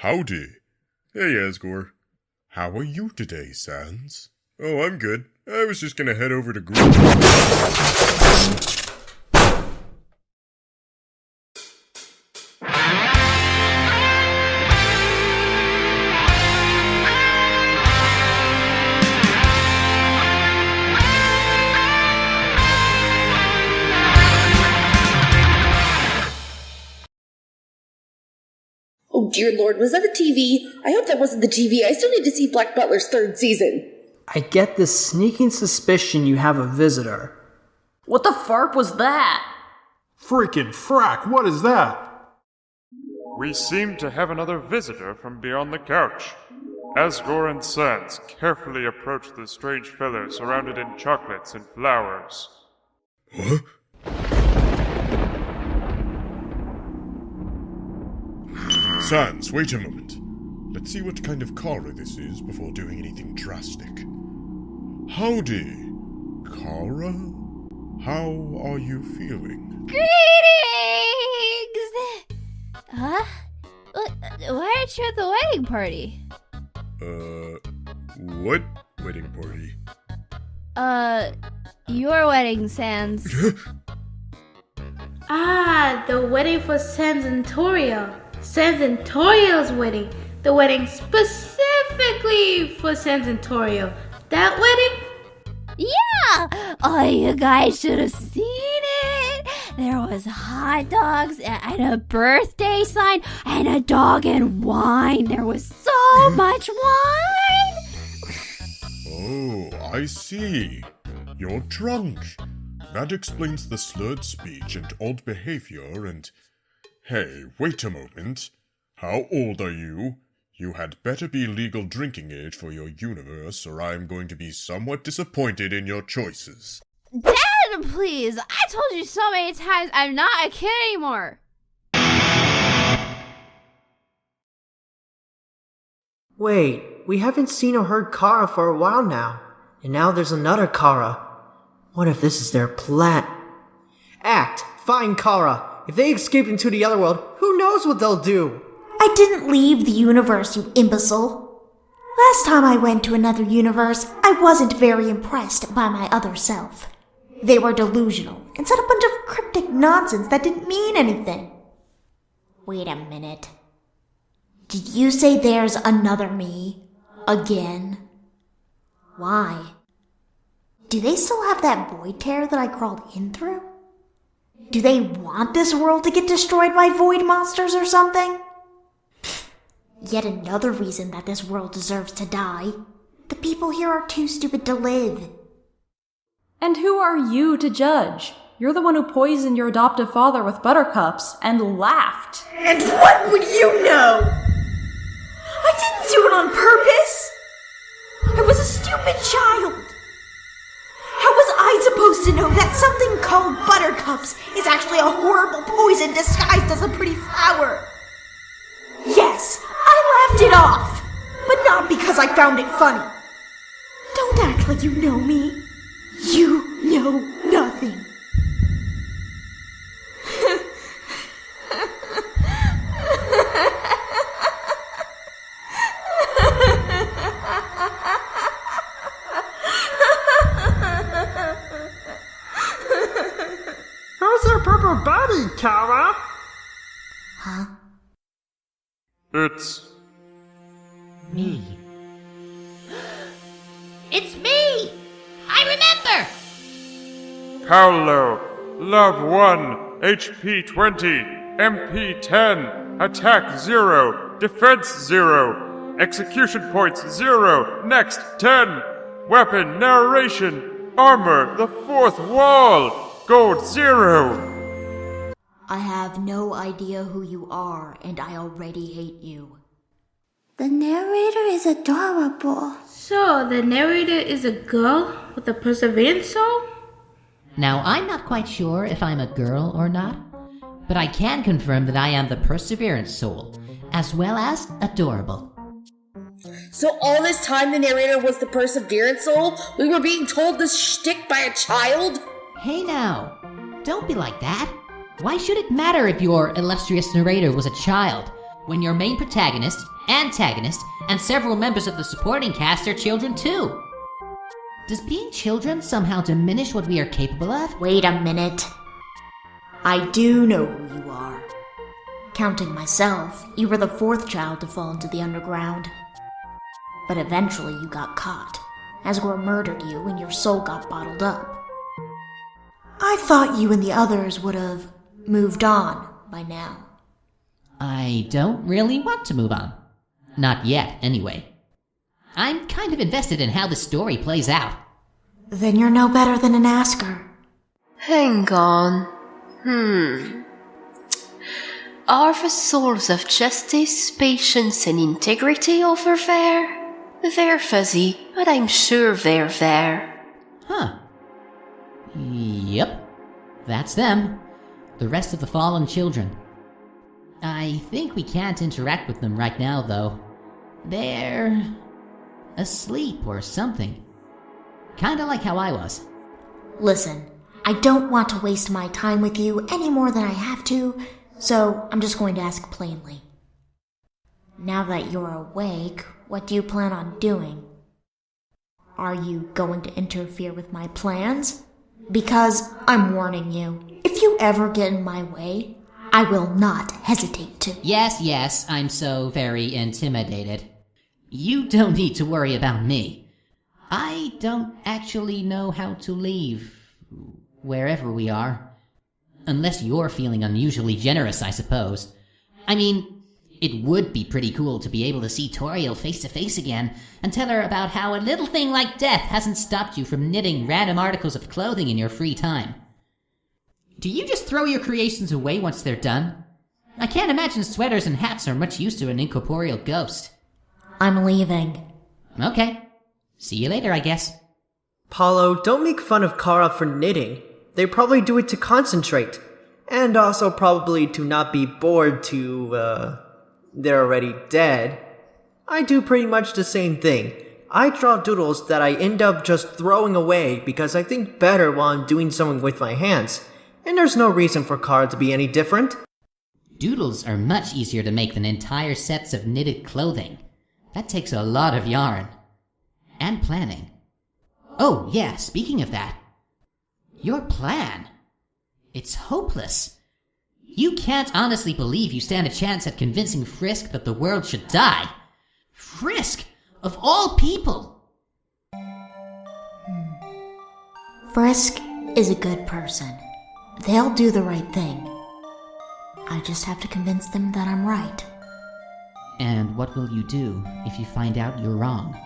Howdy. Hey, Asgore. How are you today, Sans? Oh, I'm good. I was just gonna head over to Oh dear lord, was that the TV? I hope that wasn't the TV. I still need to see Black Butler's 3rd season. I get this sneaking suspicion you have a visitor. What the farp was that? Freaking frack, what is that? We seem to have another visitor from beyond the couch. Asgore and Sans carefully approach the strange fellow surrounded in chocolates and flowers. Huh? Sans, wait a moment. Let's see what kind of Chara this is before doing anything drastic. Howdy, Chara. How are you feeling? Greetings! Huh? Why aren't you at the wedding party? What wedding party? Your wedding, Sans. The wedding for Sans and Toriel. Sans and Toriel's wedding. The wedding specifically for Sans and Toriel. That wedding? Yeah! Oh, you guys should have seen it! There was hot dogs and a birthday sign and a dog and wine. There was so much wine! Oh, I see. You're drunk. That explains the slurred speech and odd behavior and... Hey, wait a moment. How old are you? You had better be legal drinking age for your universe, or I'm going to be somewhat disappointed in your choices. Dad, please! I told you so many times I'm not a kid anymore! Wait, we haven't seen or heard Chara for a while now. And now there's another Chara. What if this is their plan? Act! Find Chara! If they escape into the other world, who knows what they'll do? I didn't leave the universe, you imbecile. Last time I went to another universe, I wasn't very impressed by my other self. They were delusional and said a bunch of cryptic nonsense that didn't mean anything. Wait a minute. Did you say there's another me? Again? Why? Do they still have that void tear that I crawled in through? Do they want this world to get destroyed by void monsters or something? Pfft, yet another reason that this world deserves to die. The people here are too stupid to live. And who are you to judge? You're the one who poisoned your adoptive father with buttercups and laughed. And what would you know? I didn't do it on purpose. I was a stupid child. How was I supposed to know that something called buttercups is actually a horrible poison disguised as a pretty flower? Yes, I laughed it off, but not because I found it funny. Don't act like you know me. You know nothing. Who's your purple buddy, Chara? Huh? It's... Me. It's me! I remember! Paolo, Love 1, HP 20, MP 10, Attack 0, Defense 0, Execution Points 0, Next 10, Weapon, Narration, Armor, the Fourth Wall, Gold 0. I have no idea who you are, and I already hate you. The narrator is adorable. So, the narrator is a girl with a perseverance soul? Now, I'm not quite sure if I'm a girl or not, but I can confirm that I am the Perseverance Soul, as well as adorable. So all this time the narrator was the Perseverance Soul? We were being told this shtick by a child? Hey now, don't be like that. Why should it matter if your illustrious narrator was a child, when your main protagonist antagonist, and several members of the supporting cast are children too. Does being children somehow diminish what we are capable of? Wait a minute. I do know who you are. Counting myself, you were the 4th child to fall into the underground. But eventually you got caught. Asgore murdered you and your soul got bottled up. I thought you and the others would have moved on by now. I don't really want to move on. Not yet, anyway. I'm kind of invested in how the story plays out. Then you're no better than an asker. Hang on. Are the souls of justice, patience, and integrity over there? They're fuzzy, but I'm sure they're there. Huh. Yep. That's them. The rest of the fallen children. I think we can't interact with them right now, though. They're asleep or something. Kinda like how I was. Listen, I don't want to waste my time with you any more than I have to, so I'm just going to ask plainly. Now that you're awake, what do you plan on doing? Are you going to interfere with my plans? Because I'm warning you, if you ever get in my way, I will not hesitate to. Yes, I'm so very intimidated. You don't need to worry about me. I don't actually know how to leave wherever we are. Unless you're feeling unusually generous, I suppose. I mean, it would be pretty cool to be able to see Toriel face to face again and tell her about how a little thing like death hasn't stopped you from knitting random articles of clothing in your free time. Do you just throw your creations away once they're done? I can't imagine sweaters and hats are much use to an incorporeal ghost. I'm leaving. Okay. See you later, I guess. Paolo, don't make fun of Chara for knitting. They probably do it to concentrate. And also probably to not be bored they're already dead. I do pretty much the same thing. I draw doodles that I end up just throwing away because I think better while I'm doing something with my hands. And there's no reason for Chara to be any different. Doodles are much easier to make than entire sets of knitted clothing. That takes a lot of yarn. And planning. Oh, yeah, speaking of that. Your plan. It's hopeless. You can't honestly believe you stand a chance at convincing Frisk that the world should die. Frisk, of all people! Frisk is a good person. They'll do the right thing. I just have to convince them that I'm right. And what will you do if you find out you're wrong?